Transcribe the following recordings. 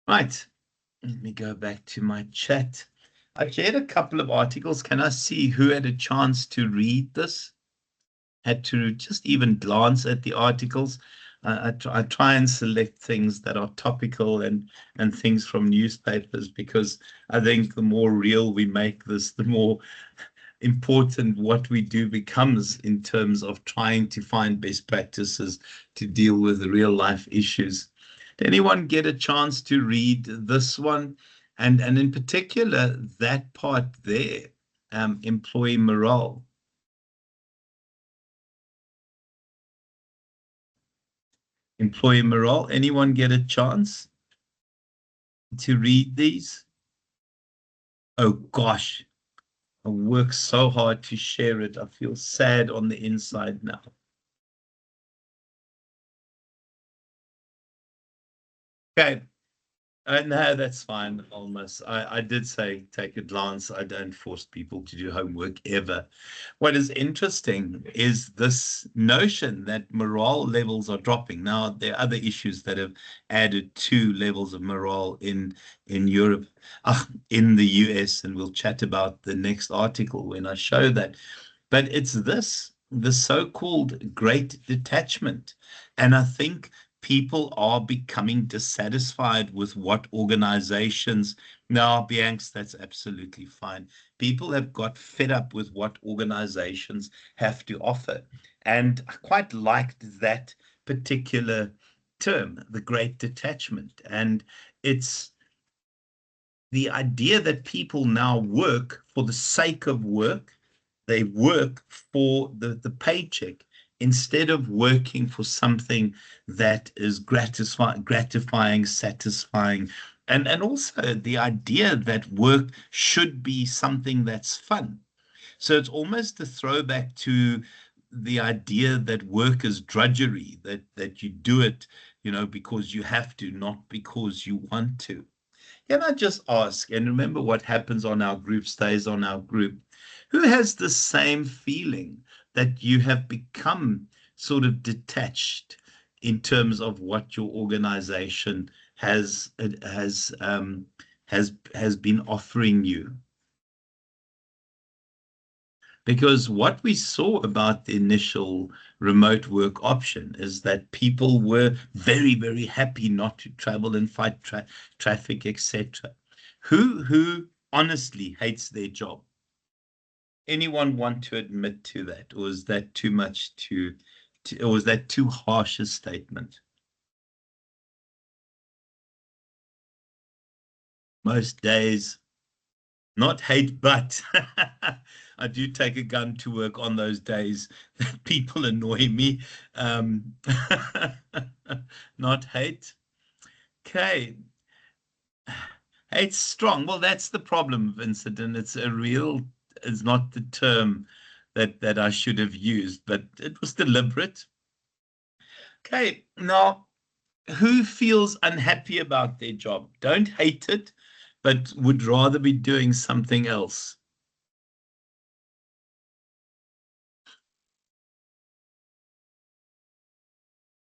Right. Let me go back to my chat. I shared a couple of articles. Can I see who had a chance to read this? Had to just even glance at the articles. I try and select things that are topical and things from newspapers, because I think the more real we make this, the more important what we do becomes in terms of trying to find best practices to deal with real life issues. Did anyone get a chance to read this one? And in particular, that part there, employee morale. Employee morale. Anyone get a chance to read these? Oh gosh, I worked so hard to share it. I feel sad on the inside now. Okay. No, that's fine, almost. I did say take a glance. I don't force people to do homework ever. What is interesting is this notion that morale levels are dropping. Now, there are other issues that have added to levels of morale in Europe, in the US, and we'll chat about the next article when I show that. But it's this, the so-called great detachment. And I think people are becoming dissatisfied with what organizations. Now, Bianx, that's absolutely fine. People have got fed up with what organizations have to offer. And I quite liked that particular term, the great detachment. And it's the idea that people now work for the sake of work. They work for the paycheck instead of working for something that is gratifying, satisfying, and also the idea that work should be something that's fun. So it's almost a throwback to the idea that work is drudgery, that you do it, because you have to, not because you want to. Can I just ask, and remember what happens on our group stays on our group, who has the same feeling that you have become sort of detached in terms of what your organization has been offering you? Because what we saw about the initial remote work option is that people were very, very happy not to travel and fight traffic, etc. Who honestly hates their job? Anyone want to admit to that, or is that too much or was that too harsh a statement? Most days, not hate, but I do take a gun to work on those days that people annoy me. Um, not hate. Okay. Hate's strong. Well, that's the problem, Vincent, and it's not the term that I should have used, but it was deliberate. Okay. Now, who feels unhappy about their job? Don't hate it, but would rather be doing something else.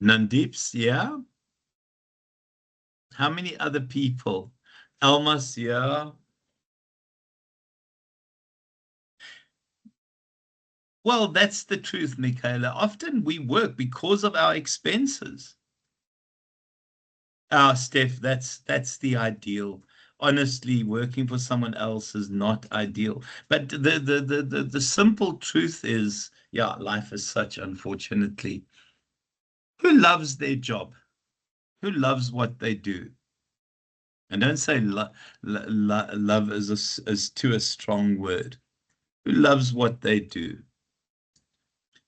Nandeeps, yeah. How many other people? Almas, yeah. Well, that's the truth, Michaela. Often we work because of our expenses. Steph, that's the ideal. Honestly, working for someone else is not ideal. But the simple truth is, yeah, life is such, unfortunately. Who loves their job? Who loves what they do? And don't say love is too a strong word. Who loves what they do?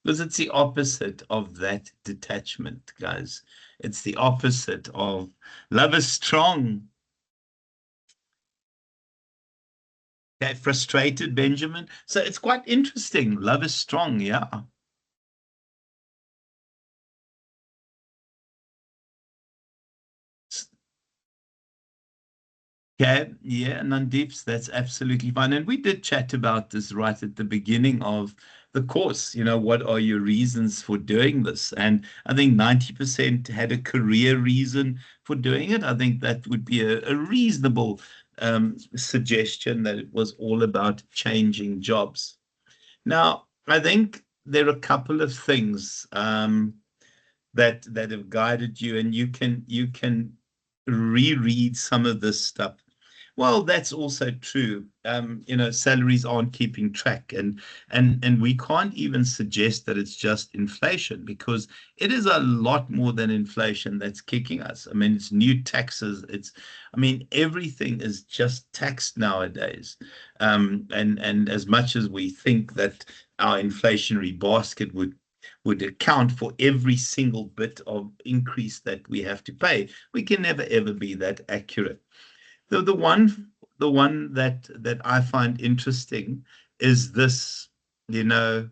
Because it's the opposite of that detachment, guys. It's the opposite of love is strong. Okay, frustrated, Benjamin. So it's quite interesting. Love is strong, yeah. Okay, yeah, Nandeeps, that's absolutely fine. And we did chat about this right at the beginning of the course. What are your reasons for doing this? And I think 90% had a career reason for doing it. I think that would be a reasonable suggestion, that it was all about changing jobs. Now, I think there are a couple of things that have guided you, and you can reread some of this stuff. Well, that's also true. Salaries aren't keeping track, and we can't even suggest that it's just inflation, because it is a lot more than inflation that's kicking us. I mean, it's new taxes. Everything is just taxed nowadays. And as much as we think that our inflationary basket would account for every single bit of increase that we have to pay, we can never ever be that accurate. The one that I find interesting is this, you know,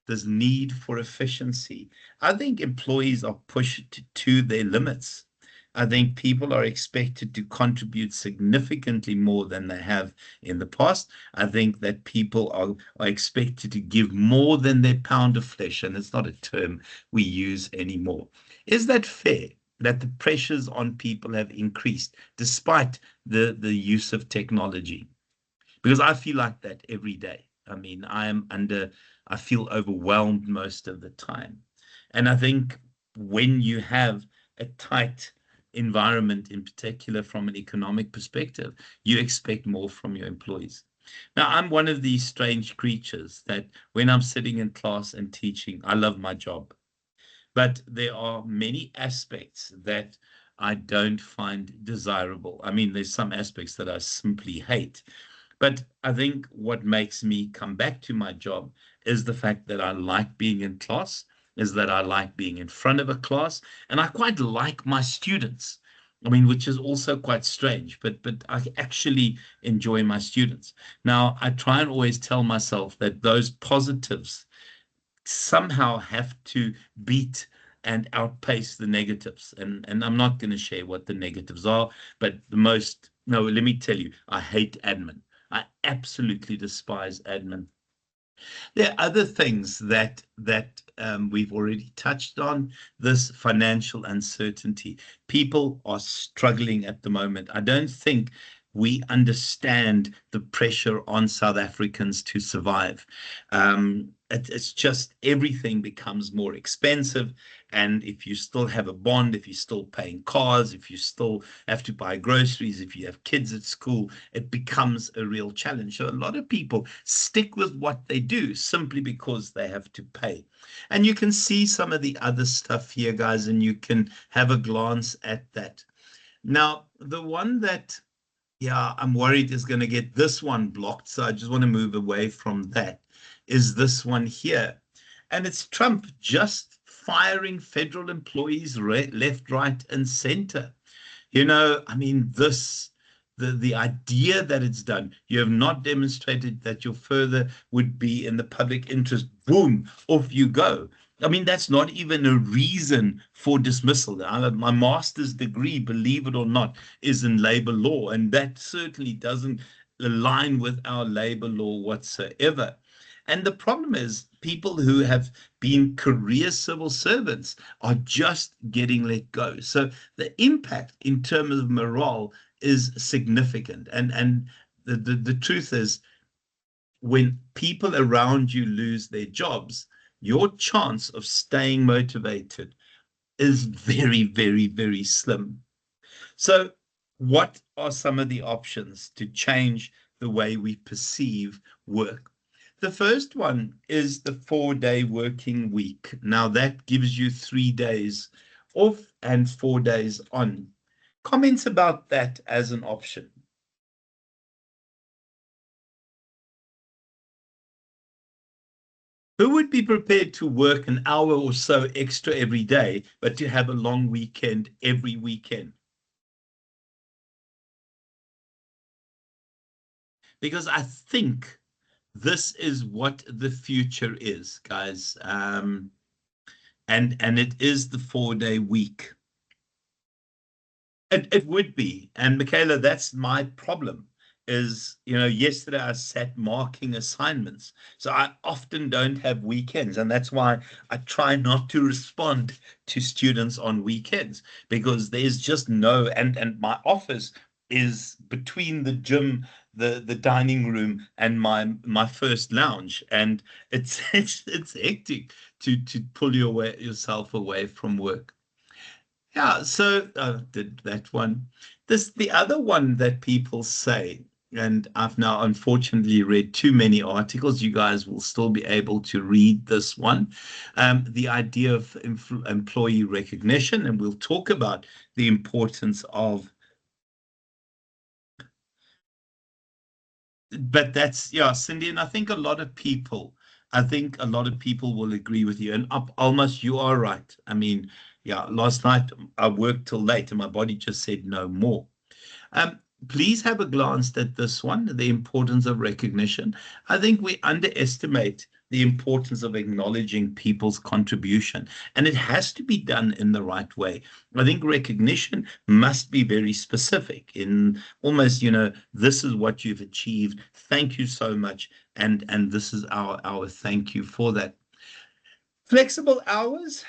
this need for efficiency. I think employees are pushed to their limits. I think people are expected to contribute significantly more than they have in the past. I think that people are expected to give more than their pound of flesh, and it's not a term we use anymore. Is that fair? That the pressures on people have increased despite the use of technology? Because I feel like that every day. I feel overwhelmed most of the time. And I think when you have a tight environment, in particular from an economic perspective, you expect more from your employees. Now, I'm one of these strange creatures that when I'm sitting in class and teaching, I love my job. But there are many aspects that I don't find desirable. There's some aspects that I simply hate. But I think what makes me come back to my job is the fact that I like being in class, is that I like being in front of a class, and I quite like my students. Which is also quite strange, but I actually enjoy my students. Now, I try and always tell myself that those positives somehow have to beat and outpace the negatives. And I'm not going to share what the negatives are, but no, let me tell you, I hate admin. I absolutely despise admin. There are other things that we've already touched on. This financial uncertainty. People are struggling at the moment. I don't think we understand the pressure on South Africans to survive. It's just everything becomes more expensive. And if you still have a bond, if you're still paying cars, if you still have to buy groceries, if you have kids at school, it becomes a real challenge. So a lot of people stick with what they do simply because they have to pay. And you can see some of the other stuff here, guys, and you can have a glance at that. Now, the one that, yeah, I'm worried is going to get this one blocked, so I just want to move away from that, is this one here. And it's Trump just firing federal employees left, right, and center. The idea that it's done, you have not demonstrated that your further would be in the public interest. Boom, off you go. That's not even a reason for dismissal. My master's degree, believe it or not, is in labor law, and that certainly doesn't align with our labor law whatsoever. And the problem is, people who have been career civil servants are just getting let go. So the impact in terms of morale is significant. And the truth is, when people around you lose their jobs, your chance of staying motivated is very, very, very slim. So, what are some of the options to change the way we perceive work? The first one is the 4-day working week. Now, that gives you 3 days off and 4 days on. Comments about that as an option? Who would be prepared to work an hour or so extra every day, but to have a long weekend every weekend? Because I think this is what the future is, guys. And it is the 4-day week. It would be. And Michaela, that's my problem. is, yesterday I sat marking assignments. So I often don't have weekends. And that's why I try not to respond to students on weekends, because there's just no, and my office is between the gym, the dining room, and my first lounge. And it's it's hectic to pull yourself away from work. Yeah, so did that one. The other one that people say, and I've now unfortunately read too many articles. You guys will still be able to read this one. The idea of employee recognition, and we'll talk about the importance of. But that's, yeah, Cindy, and I think a lot of people will agree with you. And almost you are right. I mean, yeah, last night I worked till late and my body just said no more. Um, please have a glance at this one, the importance of recognition. I think we underestimate the importance of acknowledging people's contribution, and it has to be done in the right way. I think recognition must be very specific in almost, this is what you've achieved. Thank you so much. And this is our thank you for that. Flexible hours.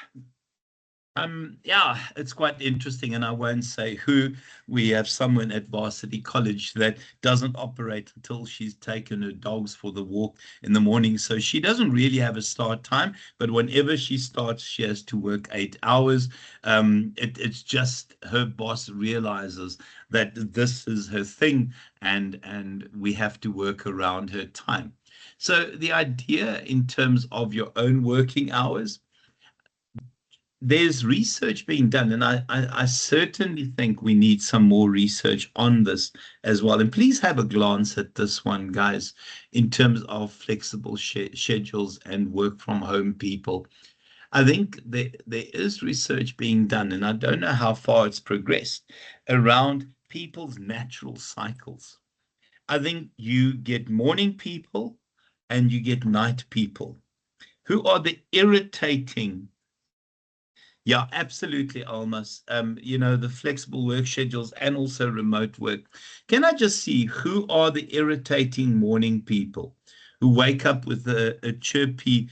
Yeah, it's quite interesting, and I won't say who. We have someone at Varsity College that doesn't operate until she's taken her dogs for the walk in the morning. So she doesn't really have a start time, but whenever she starts, she has to work 8 hours. It's just her boss realizes that this is her thing, and we have to work around her time. So the idea in terms of your own working hours, there's research being done, and I certainly think we need some more research on this as well. And please have a glance at this one, guys, in terms of flexible schedules and work from home people. I think there is research being done, and I don't know how far it's progressed around people's natural cycles. I think you get morning people and you get night people who are the irritating. Yeah, absolutely, Almas. The flexible work schedules and also remote work. Can I just see who are the irritating morning people who wake up with a chirpy?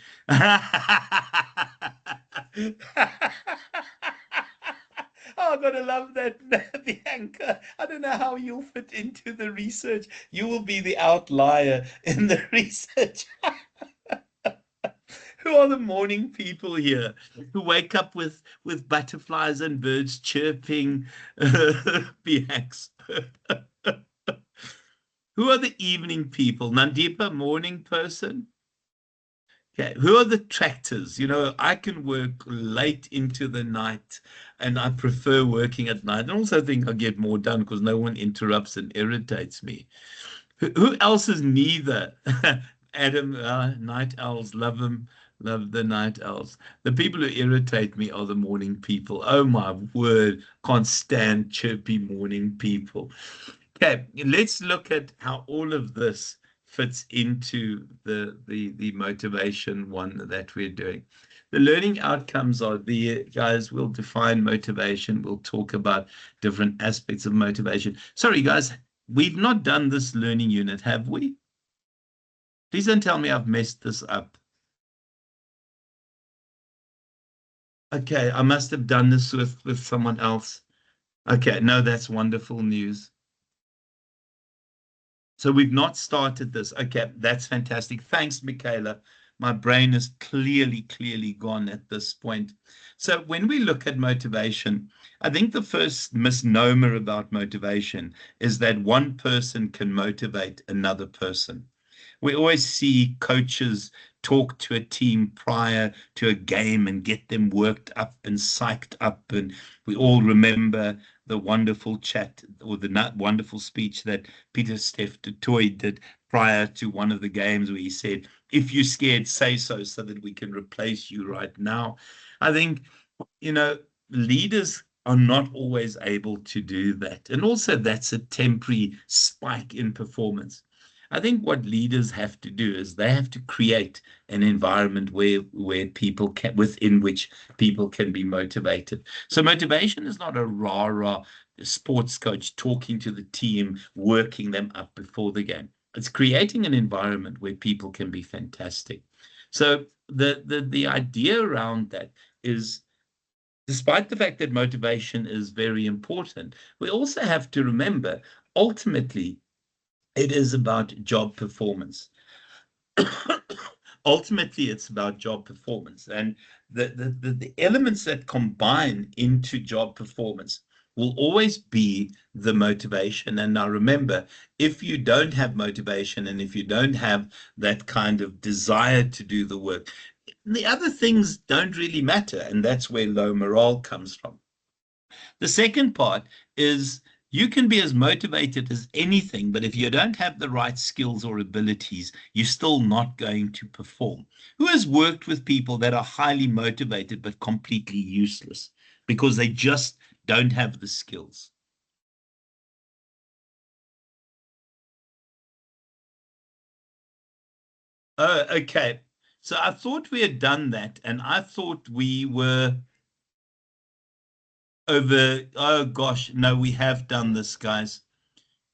Oh, I'm gonna love that, Bianca. I don't know how you'll fit into the research. You will be the outlier in the research. Who are the morning people here who wake up with butterflies and birds chirping? Be expert. Who are the evening people? Nandipa, morning person? Okay, who are the tractors? I can work late into the night, and I prefer working at night. I also think I get more done because no one interrupts and irritates me. Who else is neither? Adam, night owls, love them, love the night owls. The people who irritate me are the morning people. Oh my word, can't stand chirpy morning people. Okay, let's look at how all of this fits into the motivation one that we're doing. The learning outcomes are the guys. We'll define motivation. We'll talk about different aspects of motivation. Sorry, guys, we've not done this learning unit, have we? Please don't tell me I've messed this up. Okay, I must have done this with someone else. Okay, no, that's wonderful news. So we've not started this. Okay, that's fantastic. Thanks, Michaela. My brain is clearly gone at this point. So when we look at motivation, I think the first misnomer about motivation is that one person can motivate another person. We always see coaches talk to a team prior to a game and get them worked up and psyched up. And we all remember the wonderful chat or the wonderful speech that Peter Steph du Toit did prior to one of the games where he said, if you're scared, say so that we can replace you right now. I think, leaders are not always able to do that. And also that's a temporary spike in performance. I think what leaders have to do is they have to create an environment where people can, within which people can be motivated. So motivation is not a rah-rah sports coach talking to the team, working them up before the game. It's creating an environment where people can be fantastic. So the idea around that is, despite the fact that motivation is very important, we also have to remember ultimately it is about job performance. Ultimately, it's about job performance. And the elements that combine into job performance will always be the motivation. And now remember, if you don't have motivation and if you don't have that kind of desire to do the work, the other things don't really matter. And that's where low morale comes from. The second part is you can be as motivated as anything, but if you don't have the right skills or abilities, you're still not going to perform. Who has worked with people that are highly motivated but completely useless because they just don't have the skills? Oh, okay. So I thought we had done that, and I thought we were over. Oh gosh, no, we have done this, guys.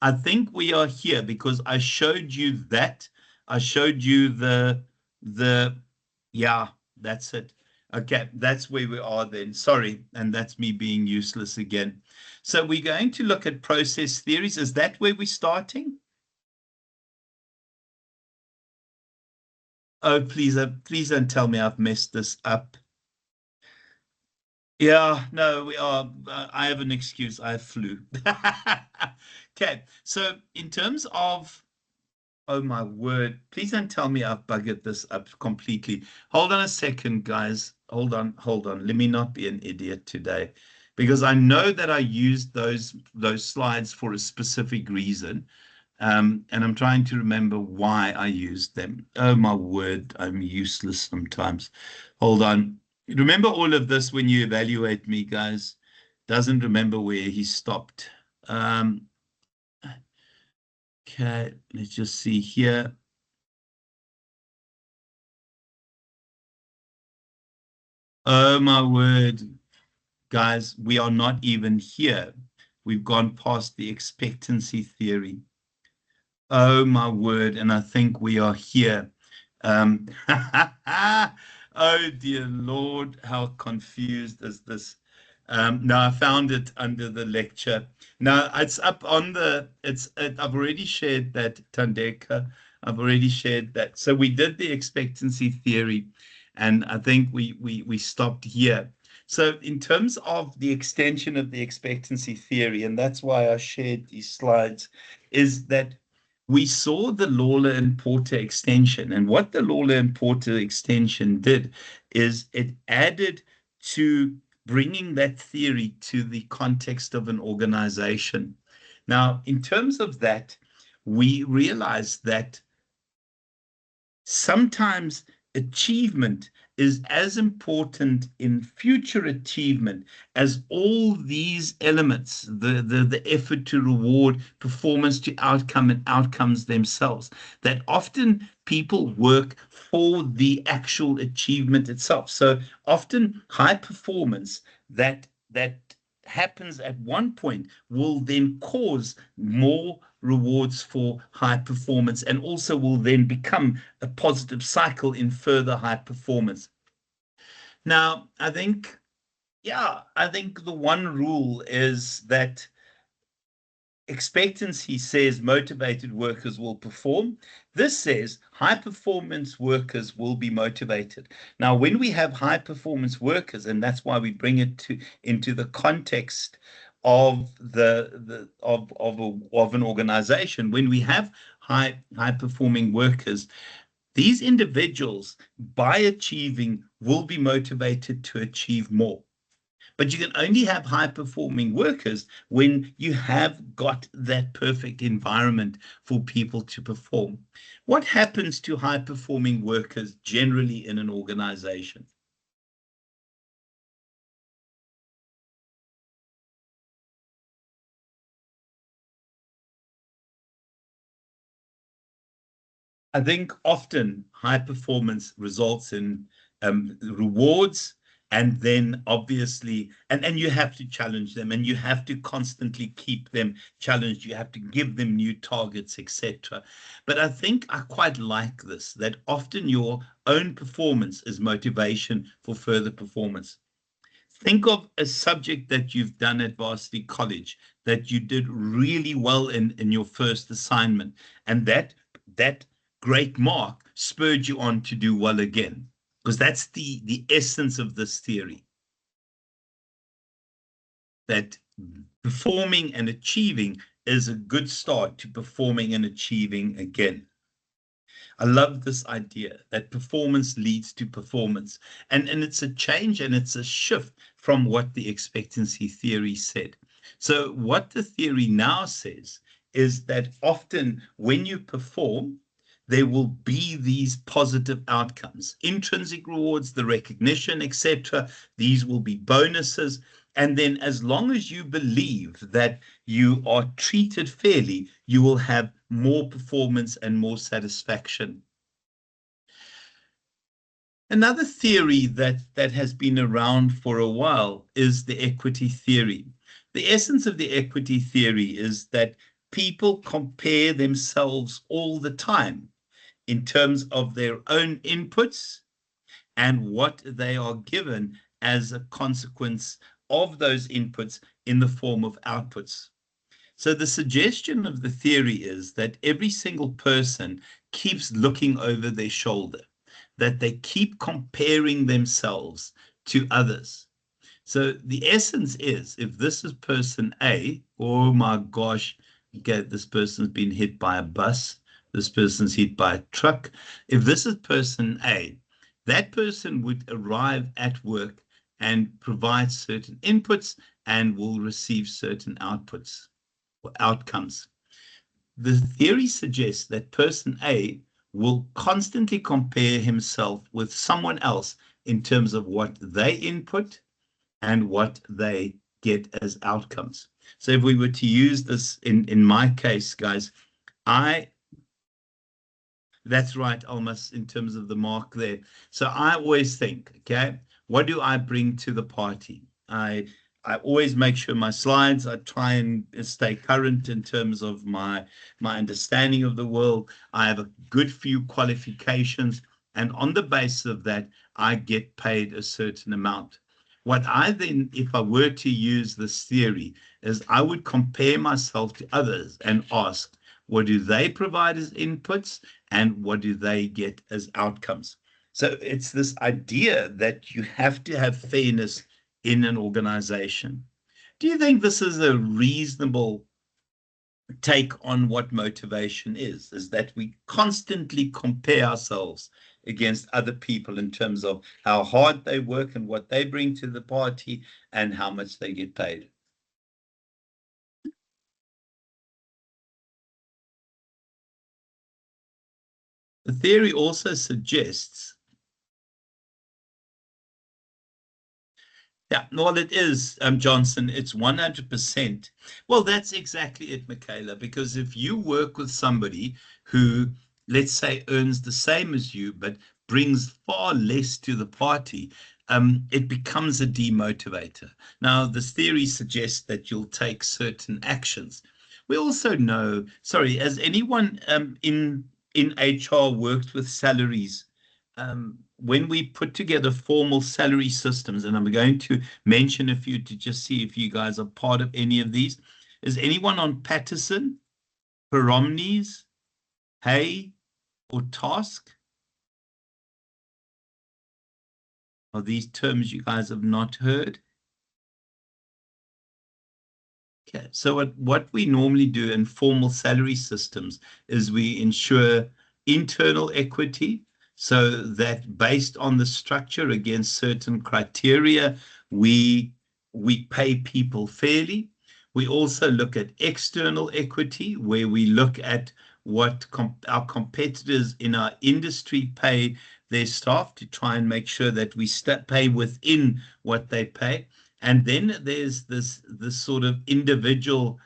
I think we are here because I showed you that. I showed you the yeah, that's it. Okay, that's where we are then. Sorry, and that's me being useless again. So we're going to look at process theories. Is that where we're starting? Oh, please don't tell me I've messed this up. Yeah, no, we are. I have an excuse. I have flu. Okay, so in terms of, oh my word. Please don't tell me I've buggered this up completely. Hold on a second, guys. Hold on, hold on. Let me not be an idiot today. Because I know that I used those slides for a specific reason. And I'm trying to remember why I used them. Oh my word, I'm useless sometimes. Hold on. Remember all of this when you evaluate me, guys. Doesn't remember where he stopped. Um, okay, let's just see here. Oh my word, guys, we are not even here. We've gone past the expectancy theory. Oh my word, and I think we are here. Um, oh dear Lord, how confused is this? No, I found it under the lecture. No, it's up on I've already shared that, Tandeka. I've already shared that. So we did the expectancy theory, and I think we stopped here. So in terms of the extension of the expectancy theory, and that's why I shared these slides, is that we saw the Lawler and Porter extension. And what the Lawler and Porter extension did is it added to bringing that theory to the context of an organization. Now, in terms of that, we realized that sometimes achievement is as important in future achievement as all these elements, the effort to reward, performance to outcome, and outcomes themselves, that often people work for the actual achievement itself. So often high performance that happens at one point will then cause more rewards for high performance and also will then become a positive cycle in further high performance. Now, I think the one rule is that expectancy says motivated workers will perform. This says high performance workers will be motivated. Now, when we have high performance workers, and that's why we bring it into the context of of an organization, when we have high performing workers, these individuals, by achieving, will be motivated to achieve more. But you can only have high performing workers when you have got that perfect environment for people to perform. What happens to high performing workers generally in an organization? I think often high performance results in rewards, and then obviously, and you have to challenge them, and you have to constantly keep them challenged. You have to give them new targets, etc. But I think I quite like this, that often your own performance is motivation for further performance. Think of a subject that you've done at varsity college that you did really well in your first assignment, and that great mark spurred you on to do well again. Because that's the essence of this theory, that performing and achieving is a good start to performing and achieving again. I love this idea that performance leads to performance. And it's a change and it's a shift from what the expectancy theory said. So what the theory now says is that often when you perform, there will be these positive outcomes, intrinsic rewards, the recognition, etc. These will be bonuses. And then as long as you believe that you are treated fairly, you will have more performance and more satisfaction. Another theory that has been around for a while is the equity theory. The essence of the equity theory is that people compare themselves all the time in terms of their own inputs and what they are given as a consequence of those inputs in the form of outputs. So the suggestion of the theory is that every single person keeps looking over their shoulder, that they keep comparing themselves to others. So the essence is, if this is person A, oh my gosh, okay, this person's been hit by a bus, this person's hit by a truck. If this is person A, that person would arrive at work and provide certain inputs and will receive certain outputs or outcomes. The theory suggests that person A will constantly compare himself with someone else in terms of what they input and what they get as outcomes. So if we were to use this in my case, guys, that's right, almost in terms of the mark there. So I always think, okay, what do I bring to the party? I always make sure my slides, I try and stay current in terms of my understanding of the world. I have a good few qualifications, and on the basis of that, I get paid a certain amount. What I then, if I were to use this theory, is I would compare myself to others and ask, what do they provide as inputs and what do they get as outcomes? So it's this idea that you have to have fairness in an organization. Do you think this is a reasonable take on what motivation is that we constantly compare ourselves against other people in terms of how hard they work and what they bring to the party and how much they get paid? The theory also suggests, yeah, well, it is, Johnson, it's 100%. Well, that's exactly it, Michaela, because if you work with somebody who, let's say, earns the same as you, but brings far less to the party, it becomes a demotivator. Now, this theory suggests that you'll take certain actions. We also know, sorry, has anyone in HR worked with salaries? When we put together formal salary systems, and I'm going to mention a few to just see if you guys are part of any of these. Is anyone on Patterson, Peromnes, Hay, or Task? Are these terms you guys have not heard? Okay, so what we normally do in formal salary systems is we ensure internal equity, so that based on the structure against certain criteria, we pay people fairly. We also look at external equity, where we look at what our competitors in our industry pay their staff to try and make sure that we pay within what they pay. And then there's this sort of individual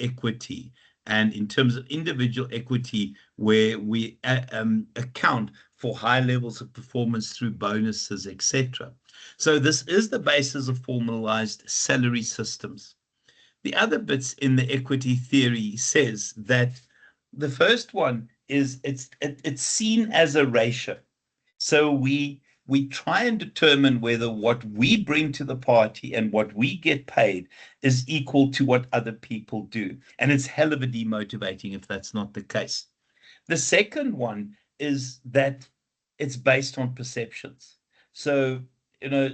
equity. and in terms of individual equity, where we account for high levels of performance through bonuses, etc. So this is the basis of formalized salary systems. The other bits in the equity theory says that the first one is it's seen as a ratio. So we try and determine whether what we bring to the party and what we get paid is equal to what other people do. And it's hell of a demotivating if that's not the case. The second one is that it's based on perceptions. So,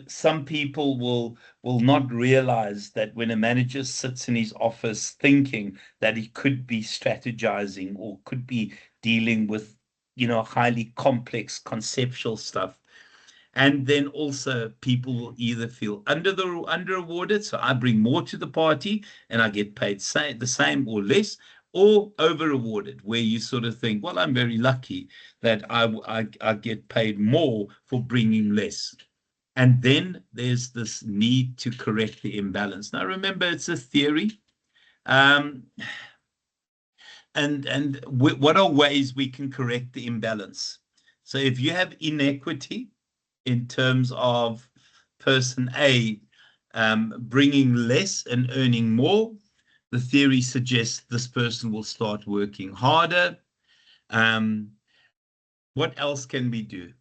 some people will not realize that when a manager sits in his office thinking that he could be strategizing or could be dealing with, highly complex conceptual stuff. And then also people will either feel under awarded, so I bring more to the party and I get paid the same or less, or over awarded, where you sort of think, well, I'm very lucky that I get paid more for bringing less. And then there's this need to correct the imbalance. Now, remember, it's a theory. Um, and what are ways we can correct the imbalance? So if you have inequity in terms of person A bringing less and earning more, the theory suggests this person will start working harder. What else can we do?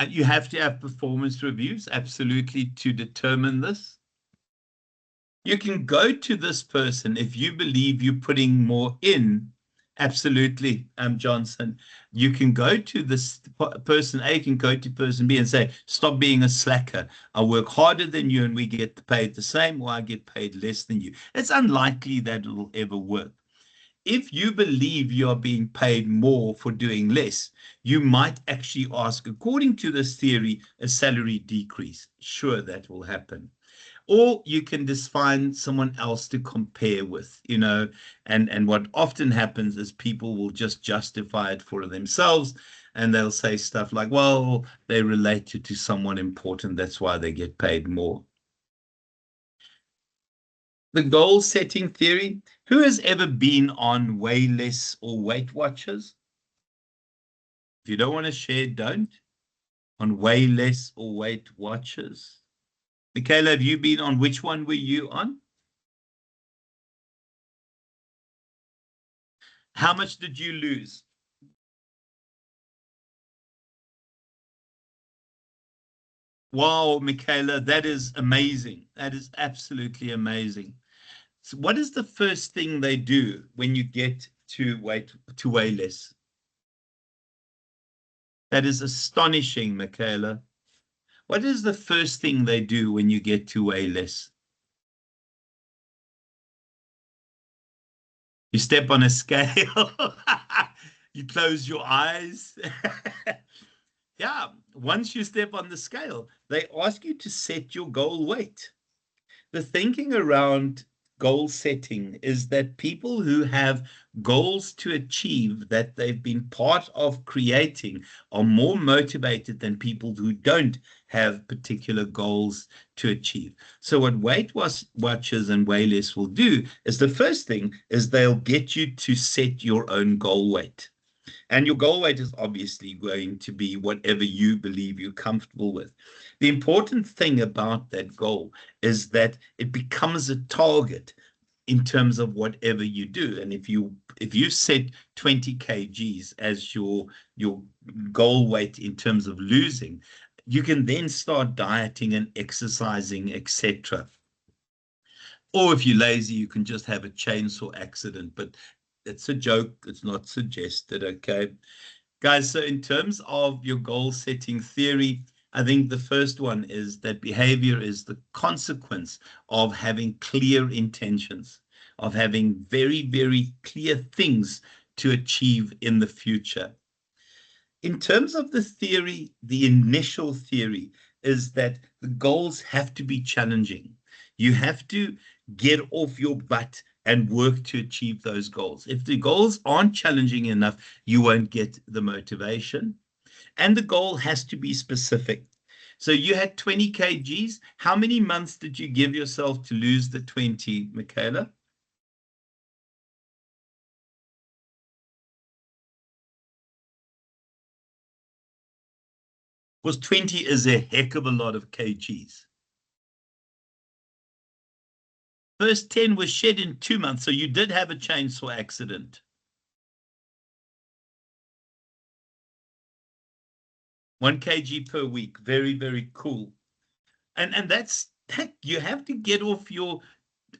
You have to have performance reviews, absolutely, to determine this. You can go to this person if you believe you're putting more in. Absolutely, Johnson. You can go to this person A, can go to person B and say, stop being a slacker. I work harder than you and we get paid the same, or I get paid less than you. It's unlikely that it'll ever work. If you believe you are being paid more for doing less, you might actually ask, according to this theory, a salary decrease. Sure, that will happen. Or you can just find someone else to compare with, and what often happens is people will just justify it for themselves, and they'll say stuff like, well, they related to someone important, that's why they get paid more. The goal setting theory. Who has ever been on Weigh Less or Weight Watchers? If you don't want to share, don't. On Weigh Less or Weight Watchers. Michaela, have you been on? Which one were you on? How much did you lose? Wow, Michaela, that is amazing. That is absolutely amazing. So what is the first thing they do when you get to weigh less? That is astonishing, Michaela. What is the first thing they do when you get to weigh less? You step on a scale. You close your eyes. Yeah, once you step on the scale, they ask you to set your goal weight. The thinking around goal setting is that people who have goals to achieve that they've been part of creating are more motivated than people who don't have particular goals to achieve. So what Weight Watchers and Wayless will do is, the first thing is they'll get you to set your own goal weight. And your goal weight is obviously going to be whatever you believe you're comfortable with. The important thing about that goal is that it becomes a target in terms of whatever you do. And if you set 20 kgs as your goal weight in terms of losing, you can then start dieting and exercising, etc. Or if you're lazy, you can just have a chainsaw accident. But it's a joke. It's not suggested, okay? Guys, so in terms of your goal setting theory, I think the first one is that behavior is the consequence of having clear intentions, of having very, very clear things to achieve in the future. In terms of the theory, the initial theory is that the goals have to be challenging. You have to get off your butt and work to achieve those goals. If the goals aren't challenging enough, you won't get the motivation. And the goal has to be specific. So you had 20 kgs. How many months did you give yourself to lose the 20, Michaela? Because 20 is a heck of a lot of kgs. First 10 was shed in 2 months, so you did have a chainsaw accident. 1 kg per week. Very, very cool. And that's that you have to get off your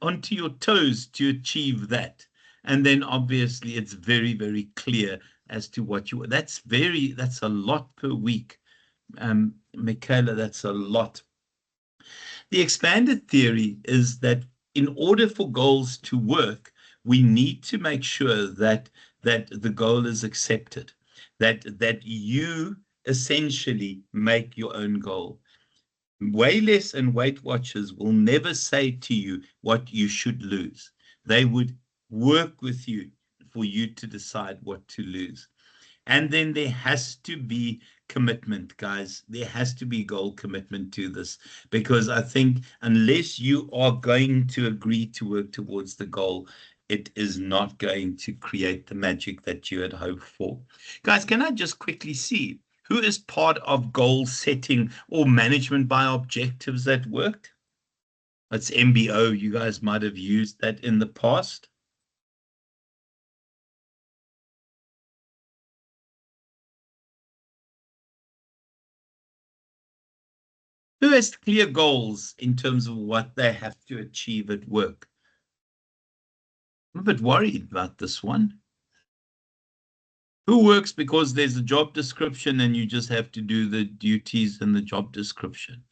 onto your toes to achieve that. And then obviously it's very, very clear as to what you that's a lot per week. Michaela, that's a lot. The expanded theory is that in order for goals to work, we need to make sure that the goal is accepted, that you essentially make your own goal. Wayless and Weight Watchers will never say to you what you should lose. They would work with you for you to decide what to lose. And then there has to be commitment, guys. There has to be goal commitment to this, because I think unless you are going to agree to work towards the goal, it is not going to create the magic that you had hoped for. Guys, can I just quickly see who is part of goal setting or management by objectives that worked? It's MBO. You guys might have used that in the past. Who has clear goals in terms of what they have to achieve at work? I'm a bit worried about this one. Who works because there's a job description and you just have to do the duties in the job description?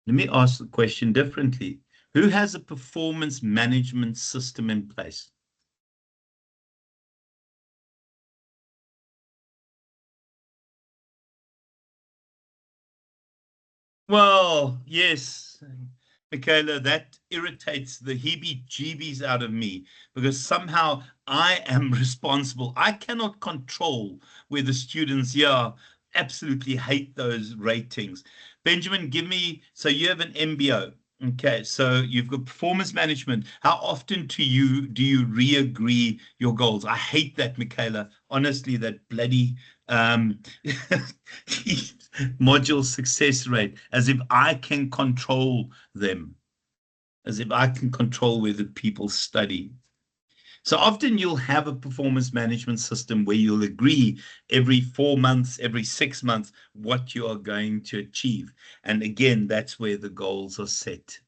Let me ask the question differently. Who has a performance management system in place? Well, yes, Michaela, that irritates the heebie-jeebies out of me, because somehow I am responsible. I cannot control where the students here absolutely hate those ratings. Benjamin, give me, so you have an MBO. Okay, so you've got performance management. How often do you re-agree your goals? I hate that, Michaela. Honestly, that bloody um module success rate, as if I can control them, as if I can control whether people study. So often you'll have a performance management system where you'll agree every 4 months, every 6 months, what you are going to achieve. And again, that's where the goals are set.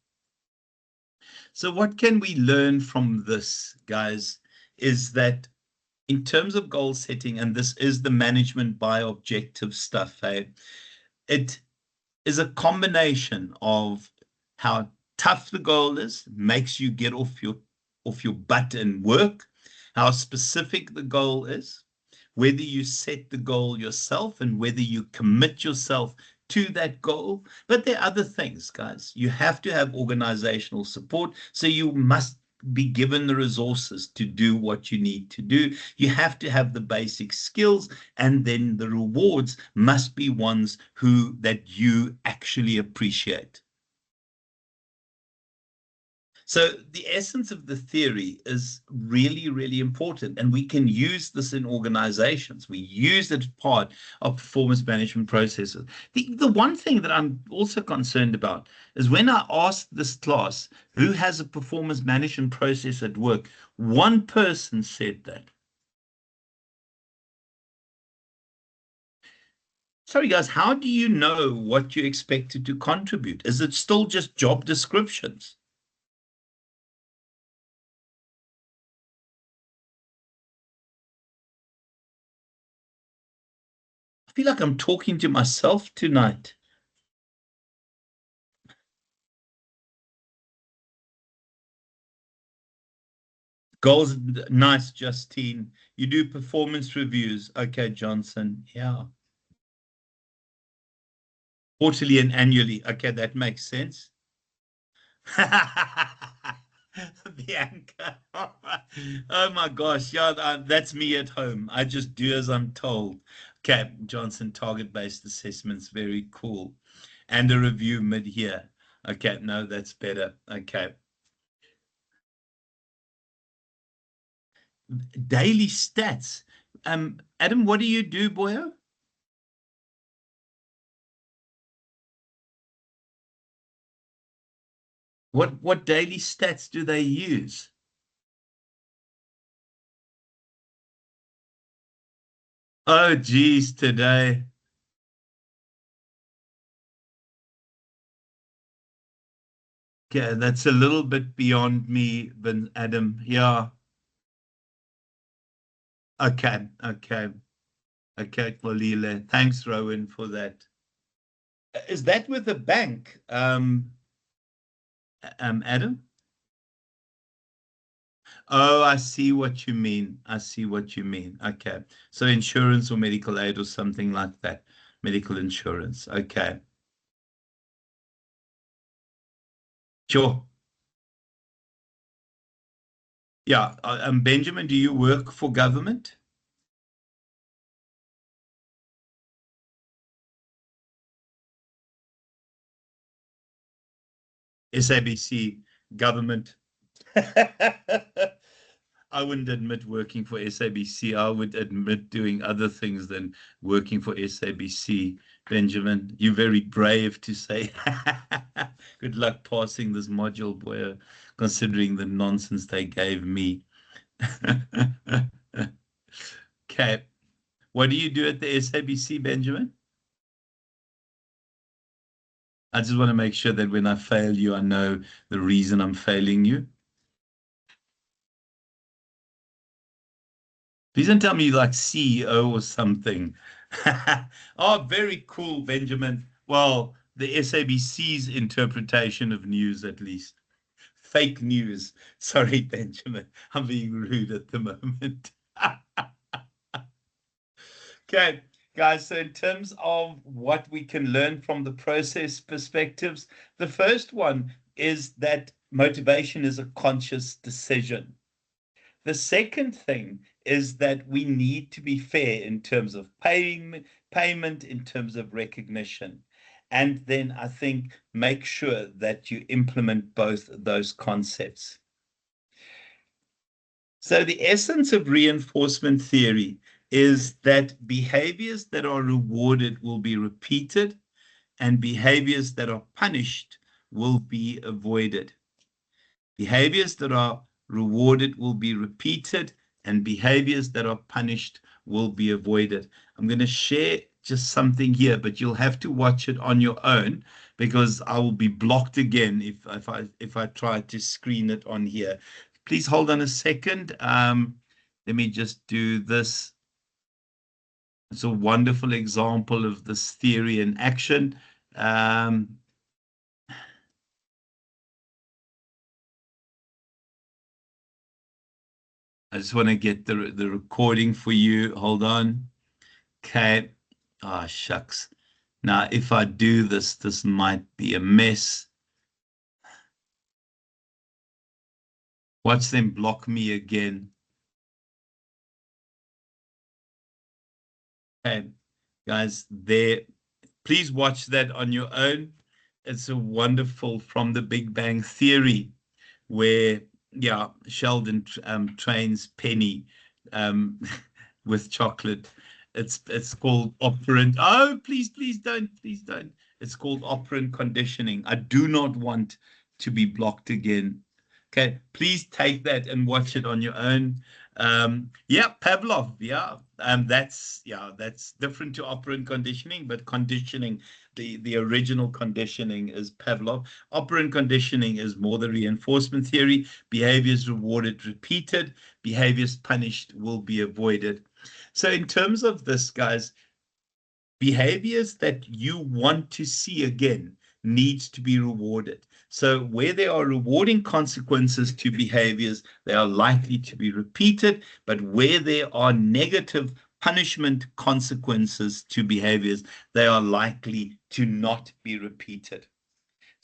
So what can we learn from this, guys, is that in terms of goal setting, and this is the management by objective stuff, it is a combination of how tough the goal is, makes you get off your butt and work, how specific the goal is, whether you set the goal yourself and whether you commit yourself to that goal. But there are other things, guys. You have to have organizational support, so you must be given the resources to do what you need to do. You have to have the basic skills, and then the rewards must be ones that you actually appreciate. So the essence of the theory is really, really important, and we can use this in organizations. We use it as part of performance management processes. The one thing that I'm also concerned about is when I asked this class, who has a performance management process at work, one person said that. Sorry, guys, how do you know what you expected to contribute? Is it still just job descriptions? I feel like I'm talking to myself tonight. Goals, nice, Justine. You do performance reviews. Okay, Johnson. Yeah. Quarterly and annually. Okay, that makes sense. Bianca. Oh my gosh. Yeah, that's me at home. I just do as I'm told. Okay, Johnson, target-based assessments, very cool. And a review mid-year. Okay, no, that's better. Okay. Daily stats. Adam, what do you do, boyo? What daily stats do they use? Oh, geez, today. Okay, that's a little bit beyond me, but Adam. Yeah. Okay, okay, okay, Kolile. Thanks, Rowan, for that. Is that with the bank, Adam? Oh, I see what you mean. I see what you mean. Okay. So insurance or medical aid or something like that. Medical insurance. Okay. Sure. Yeah. Benjamin, do you work for government? SABC, government. I wouldn't admit working for SABC. I would admit doing other things than working for SABC. Benjamin, you're very brave to say. Good luck passing this module, boy, considering the nonsense they gave me. Okay. What do you do at the SABC, Benjamin? I just want to make sure that when I fail you, I know the reason I'm failing you. Please don't tell me like CEO or something. Oh, very cool, Benjamin. Well, the SABC's interpretation of news, at least. Fake news. Sorry, Benjamin. I'm being rude at the moment. Okay, guys. So, in terms of what we can learn from the process perspectives, the first one is that motivation is a conscious decision. The second thing is that we need to be fair in terms of payment, in terms of recognition. And then I think make sure that you implement both those concepts. So the essence of reinforcement theory is that behaviors that are rewarded will be repeated and behaviors that are punished will be avoided. Behaviors that are rewarded will be repeated, and behaviors that are punished will be avoided. I'm going to share just something here, but you'll have to watch it on your own because I will be blocked again if I try to screen it on here. Please hold on a second. Let me just do this. It's a wonderful example of this theory in action. Um, I just want to get the recording for you. Hold on. Okay. Ah, shucks. Now, if I do this, this might be a mess. Watch them block me again. Okay, guys, there. Please watch that on your own. It's a wonderful from the Big Bang Theory where, yeah, Sheldon trains Penny um, with chocolate. It's called operant. Oh, please don't, please don't. It's called operant conditioning. I do not want to be blocked again. Okay, please take that and watch it on your own. Yeah, Pavlov. Yeah, that's different to operant conditioning, but conditioning, the original conditioning is Pavlov. Operant conditioning is more the reinforcement theory. Behaviors rewarded, repeated. Behaviors punished will be avoided. So in terms of this, guys, behaviors that you want to see again needs to be rewarded. So where there are rewarding consequences to behaviors, they are likely to be repeated, but where there are negative punishment consequences to behaviors, they are likely to not be repeated.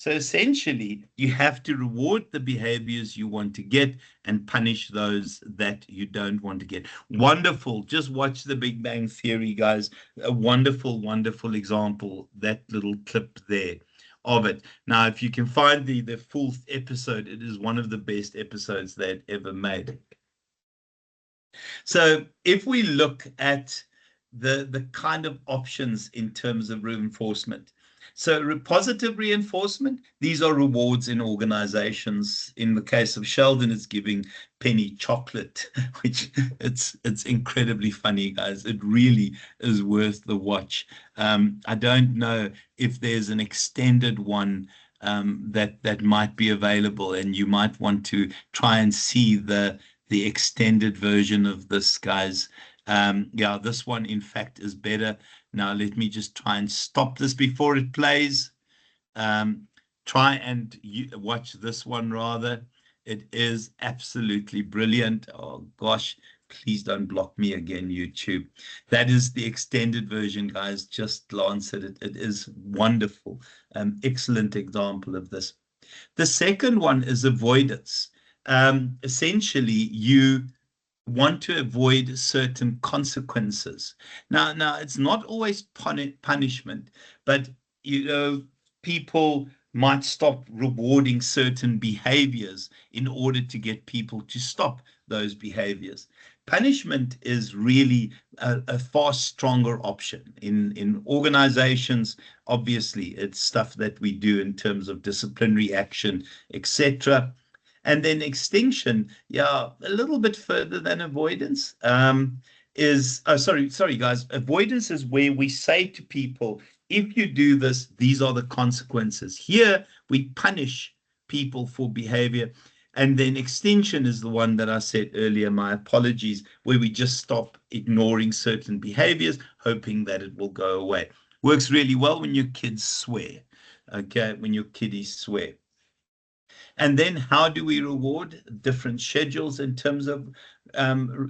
So essentially, you have to reward the behaviors you want to get and punish those that you don't want to get. Wonderful. Just watch the Big Bang Theory, guys. A wonderful, wonderful example, that little clip there of it. Now, if you can find the full episode, it is one of the best episodes they'd ever made. So if we look at the kind of options in terms of reinforcement, so positive reinforcement, these are rewards in organizations. In the case of Sheldon, it's giving Penny chocolate, which it's incredibly funny, guys. It really is worth the watch. I don't know if there's an extended one that might be available, and you might want to try and see the extended version of this, guys. Yeah, this one, in fact, is better. Now, let me just try and stop this before it plays. Try and watch this one rather. It is absolutely brilliant. Oh, gosh, please don't block me again, YouTube. That is the extended version, guys. Just glance at it. It is wonderful. Excellent example of this. The second one is avoidance. Essentially, you want to avoid certain consequences. Now it's not always punishment, but people might stop rewarding certain behaviors in order to get people to stop those behaviors. Punishment is really a far stronger option in organizations. Obviously, it's stuff that we do in terms of disciplinary action, etc. And then extinction, yeah, a little bit further than avoidance, sorry, guys. Avoidance is where we say to people, if you do this, these are the consequences. Here, we punish people for behavior. And then extinction is the one that I said earlier, my apologies, where we just stop ignoring certain behaviors, hoping that it will go away. Works really well when your kids swear, okay, when your kiddies swear. And then how do we reward? Different schedules in terms of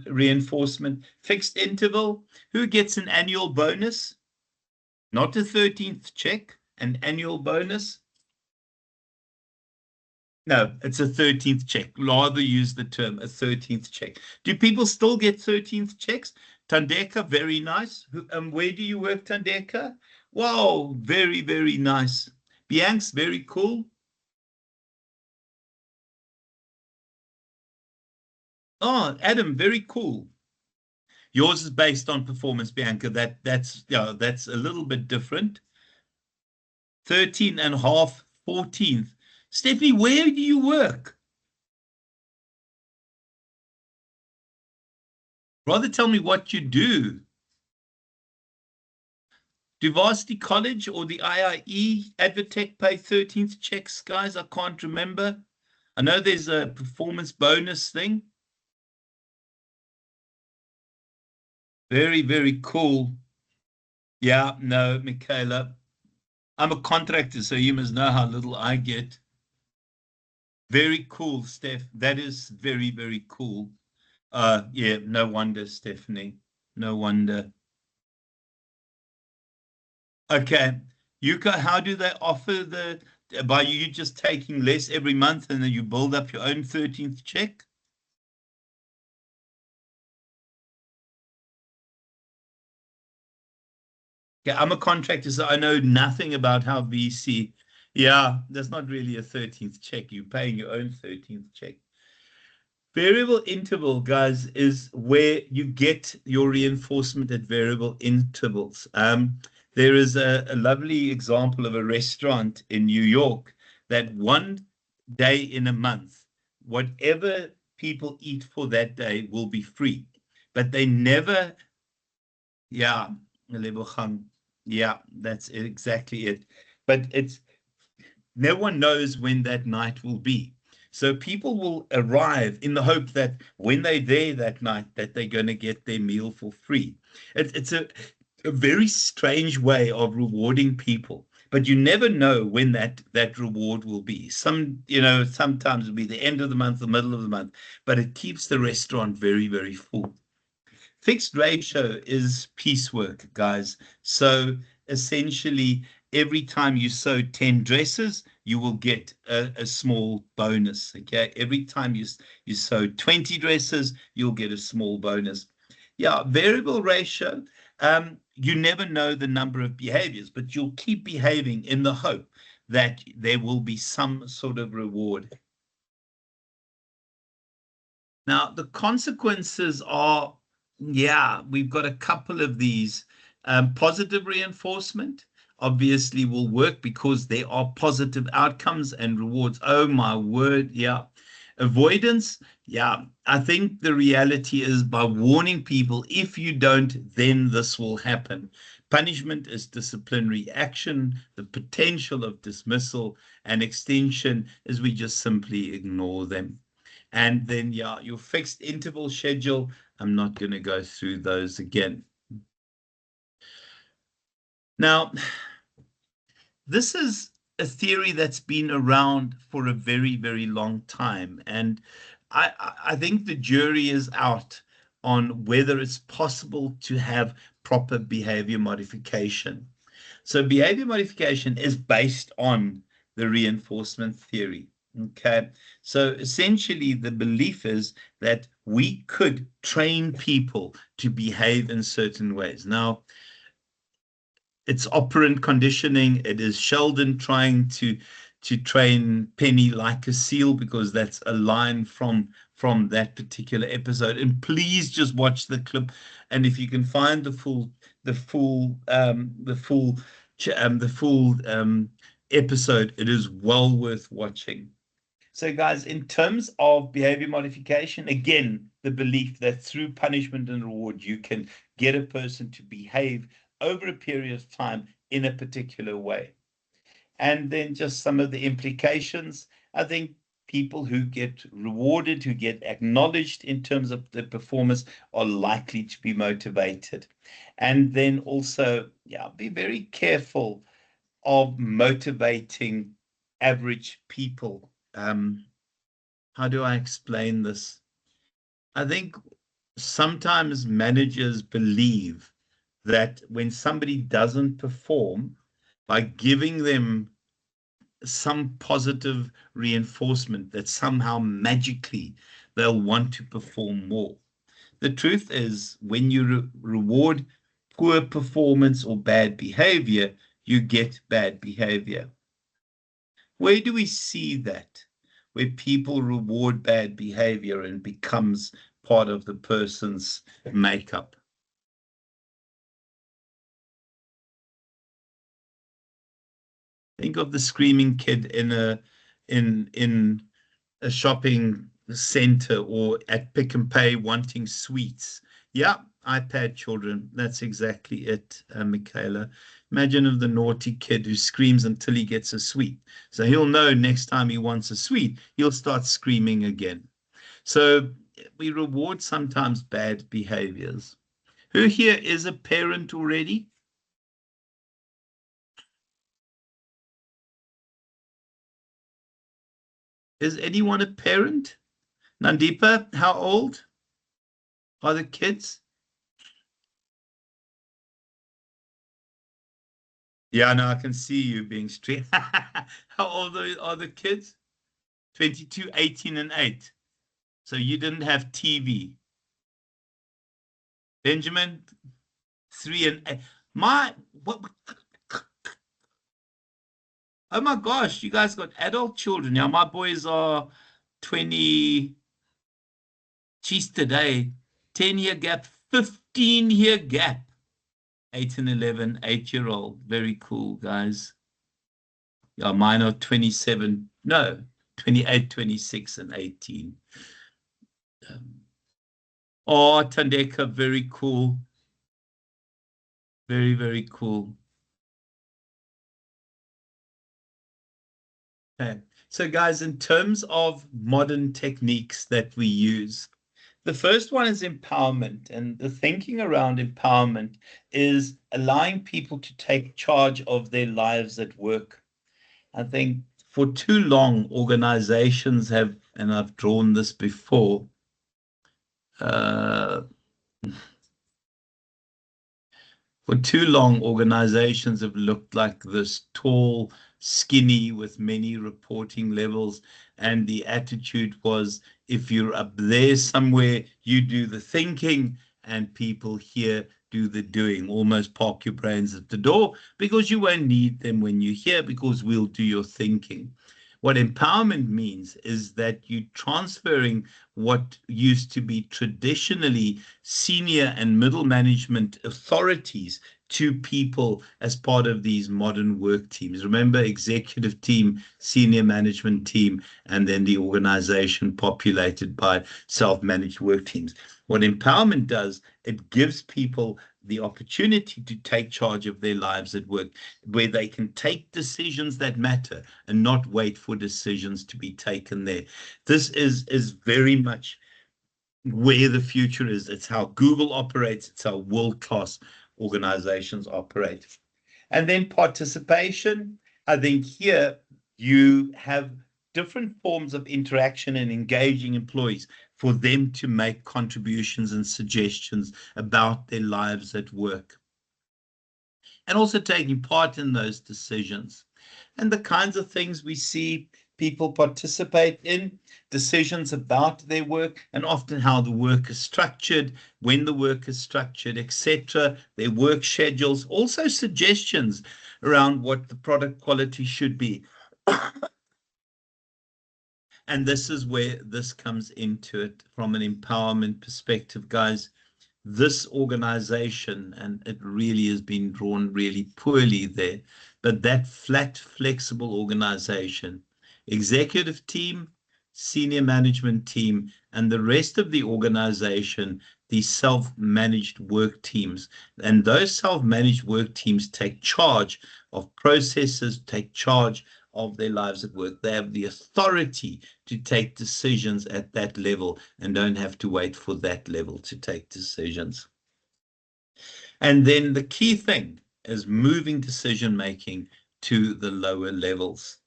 reinforcement. Fixed interval. Who gets an annual bonus? Not a 13th check, an annual bonus. No, it's a 13th check. Rather use the term a 13th check. Do people still get 13th checks? Tandeka, very nice. Where do you work, Tandeka? Wow, very, very nice. Bianx, very cool. Oh, Adam, very cool. Yours is based on performance, Bianca. That's a little bit different. 13 and a half, 14th. Stephanie, where do you work? Rather tell me what you do. Do Varsity College or the IIE Advotech pay 13th checks, guys? I can't remember. I know there's a performance bonus thing. Very, very cool. Yeah, no, Michaela. I'm a contractor, so you must know how little I get. Very cool, Steph. That is very, very cool. Yeah, no wonder, Stephanie. No wonder. Okay. Yuka, how do they offer by you just taking less every month and then you build up your own 13th check? Yeah, I'm a contractor, so I know nothing about how VC. Yeah, that's not really a 13th check. You're paying your own 13th check. Variable interval, guys, is where you get your reinforcement at variable intervals. There is a lovely example of a restaurant in New York that one day in a month, whatever people eat for that day will be free. But they never, yeah, yeah, that's exactly it. But it's no one knows when that night will be. So people will arrive in the hope that when they're there that night, that they're going to get their meal for free. It's a very strange way of rewarding people, but you never know when that reward will be. Sometimes it'll be the end of the month, the middle of the month, but it keeps the restaurant very, very full. Fixed ratio is piecework, guys. So essentially, every time you sew 10 dresses, you will get a small bonus. Okay, every time you sew 20 dresses, you'll get a small bonus. Yeah, variable ratio. You never know the number of behaviors, but you'll keep behaving in the hope that there will be some sort of reward. Now, the consequences are, yeah, we've got a couple of these. Positive reinforcement obviously will work because there are positive outcomes and rewards. Oh, my word. Yeah. Avoidance. Yeah. I think the reality is by warning people, if you don't, then this will happen. Punishment is disciplinary action. The potential of dismissal and extension is we just simply ignore them. And then, yeah, your fixed interval schedule, I'm not going to go through those again. Now, this is a theory that's been around for a very, very long time. And I think the jury is out on whether it's possible to have proper behavior modification. So behavior modification is based on the reinforcement theory. Okay, so essentially the belief is that we could train people to behave in certain ways. Now, it's operant conditioning. It is Sheldon trying to train Penny like a seal, because that's a line from that particular episode. And please just watch the clip, and if you can find the full episode, it is well worth watching. So, guys, in terms of behavior modification, again, the belief that through punishment and reward, you can get a person to behave over a period of time in a particular way. And then just some of the implications. I think people who get rewarded, who get acknowledged in terms of their performance, are likely to be motivated. And then also, yeah, be very careful of motivating average people. How do I explain this? I think sometimes managers believe that when somebody doesn't perform, by giving them some positive reinforcement, that somehow magically they'll want to perform more. The truth is, when you reward poor performance or bad behavior, you get bad behavior. Where do we see that? Where people reward bad behavior and becomes part of the person's makeup. Think of the screaming kid in a shopping center or at Pick and Pay wanting sweets. Yeah, iPad children. That's exactly it, Michaela. Imagine of the naughty kid who screams until he gets a sweet. So he'll know next time he wants a sweet, he'll start screaming again. So we reward sometimes bad behaviors. Who here is a parent already? Is anyone a parent? Nandipa, how old are the kids? Yeah, no, I can see you being straight. How old are the kids? 22, 18, and 8. So you didn't have TV. Benjamin, 3 and 8. What? Oh my gosh, you guys got adult children. Now, my boys are 20, geez, today, 10-year gap, 15-year gap. 8 and 11, 8-year-old. Very cool, guys. Yeah, mine are 27, no, 28, 26, and 18. Oh, Tandeka, very cool. Very, very cool. Okay. So, guys, in terms of modern techniques that we use, the first one is empowerment. And the thinking around empowerment is allowing people to take charge of their lives at work. I think for too long, organizations have, and I've drawn this before, uh, for too long, organizations have looked like this tall, skinny with many reporting levels. And the attitude was, if you're up there somewhere, you do the thinking and people here do the doing. Almost park your brains at the door because you won't need them when you're here because we'll do your thinking. What empowerment means is that you're transferring what used to be traditionally senior and middle management authorities to people as part of these modern work teams. Remember, executive team, senior management team, and then the organization populated by self-managed work teams. What empowerment does, it gives people the opportunity to take charge of their lives at work, where they can take decisions that matter and not wait for decisions to be taken there. This is very much where the future is. It's how Google operates. It's how world-class organizations operate. And then participation. I think here you have different forms of interaction and engaging employees for them to make contributions and suggestions about their lives at work, and also taking part in those decisions. And the kinds of things we see people participate in, decisions about their work, and often how the work is structured, when the work is structured, etc., their work schedules, also suggestions around what the product quality should be. And this is where this comes into it from an empowerment perspective, guys. This organization, and it really has been drawn really poorly there, but that flat, flexible organization, executive team, senior management team, and the rest of the organization, these self-managed work teams. And those self-managed work teams take charge of processes, take charge of their lives at work. They have the authority to take decisions at that level and don't have to wait for that level to take decisions. And then the key thing is moving decision making to the lower levels.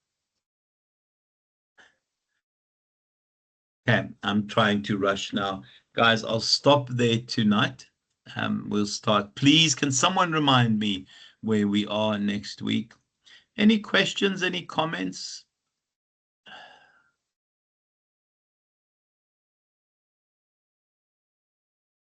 Okay, I'm trying to rush now. Guys, I'll stop there tonight. We'll start. Please, can someone remind me where we are next week? Any questions, any comments?